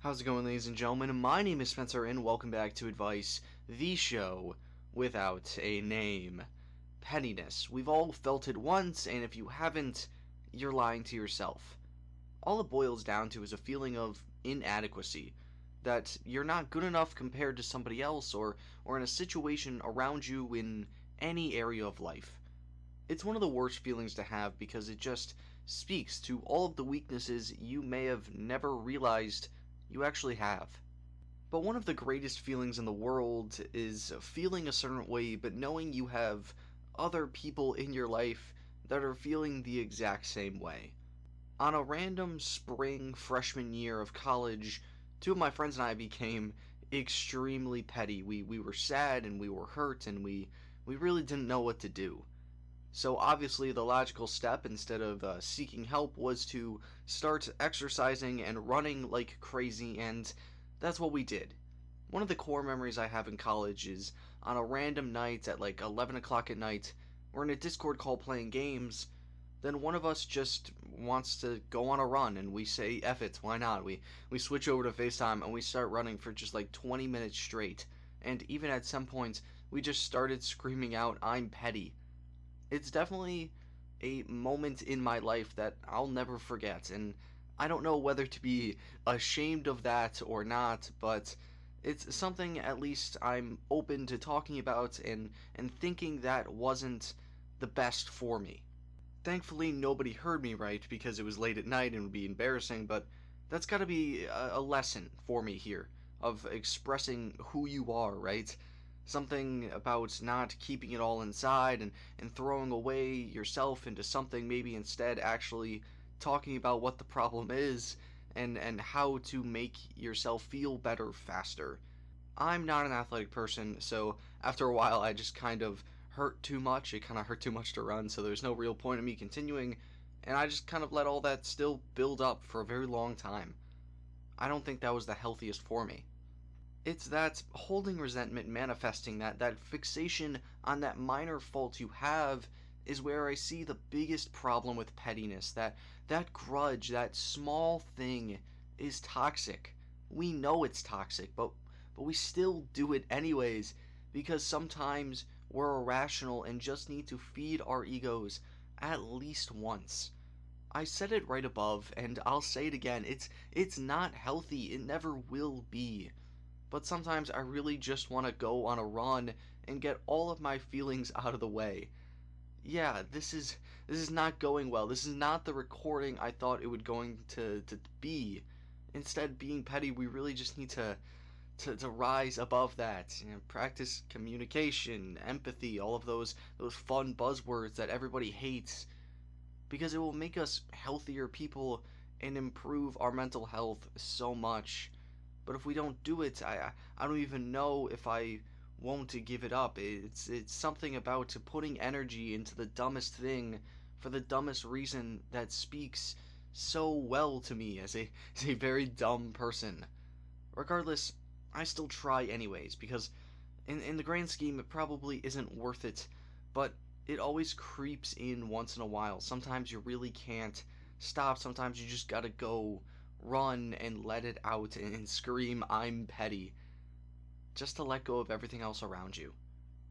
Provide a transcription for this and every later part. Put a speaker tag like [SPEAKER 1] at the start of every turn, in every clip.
[SPEAKER 1] How's it going, ladies and gentlemen? My name is Spencer, and welcome back to Advice, the show without a name. Pettiness. We've all felt it once, and if you haven't, you're lying to yourself. All it boils down to is a feeling of inadequacy, that you're not good enough compared to somebody else or in a situation around you in any area of life. It's one of the worst feelings to have because it just speaks to all of the weaknesses you may have never realized you actually have. But one of the greatest feelings in the world is feeling a certain way, but knowing you have other people in your life that are feeling the exact same way. On a random spring freshman year of college, two of my friends and I became extremely petty. We were sad and we were hurt and we really didn't know what to do. So obviously the logical step, instead of seeking help, was to start exercising and running like crazy, and that's what we did. One of the core memories I have in college is on a random night at like 11 o'clock at night, we're in a Discord call playing games, then one of us just wants to go on a run, and we say, F it, why not? We switch over to FaceTime, and we start running for just like 20 minutes straight, and even at some points, we just started screaming out, I'm petty. It's definitely a moment in my life that I'll never forget, and I don't know whether to be ashamed of that or not, but it's something at least I'm open to talking about and thinking that wasn't the best for me. Thankfully, nobody heard me right because it was late at night and would be embarrassing, but that's gotta be a lesson for me here of expressing who you are, right? Something about not keeping it all inside and throwing away yourself into something, maybe instead actually talking about what the problem is and how to make yourself feel better faster. I'm not an athletic person, so after a while I just kind of hurt too much. It kind of hurt too much to run, so there's no real point in me continuing, and I just kind of let all that still build up for a very long time. I don't think that was the healthiest for me. It's that holding resentment, manifesting that fixation on that minor fault you have is where I see the biggest problem with pettiness. That grudge, that small thing is toxic. We know it's toxic, but we still do it anyways because sometimes we're irrational and just need to feed our egos at least once. I said it right above, and I'll say it again. It's not healthy. It never will be. But sometimes I really just want to go on a run and get all of my feelings out of the way. Yeah, this is not going well. This is not the recording I thought it would going to be. Instead, being petty, we really just need to rise above that. You know, practice communication, empathy, all of those fun buzzwords that everybody hates, because it will make us healthier people and improve our mental health so much. But if we don't do it, I don't even know if I won't give it up. It's something about putting energy into the dumbest thing for the dumbest reason that speaks so well to me as a very dumb person. Regardless, I still try anyways, because in the grand scheme it probably isn't worth it, but it always creeps in once in a while. Sometimes you really can't stop, sometimes you just gotta go run and let it out and scream, I'm petty, just to let go of everything else around you.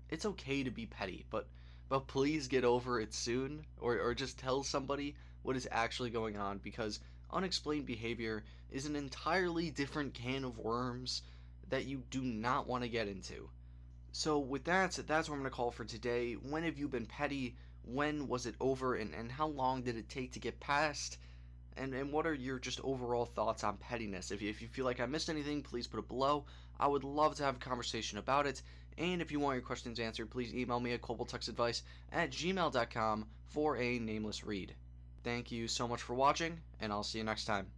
[SPEAKER 1] It's okay to be petty, but please get over it soon, or just tell somebody what is actually going on, because unexplained behavior is an entirely different can of worms that you do not want to get into. So with that's what I'm going to call for today. When have you been petty? When was it over? And how long did it take to get past? And what are your just overall thoughts on pettiness? If you feel like I missed anything, please put it below. I would love to have a conversation about it. And if you want your questions answered, please email me at cobaltuxadvice@gmail.com for a nameless read. Thank you so much for watching, and I'll see you next time.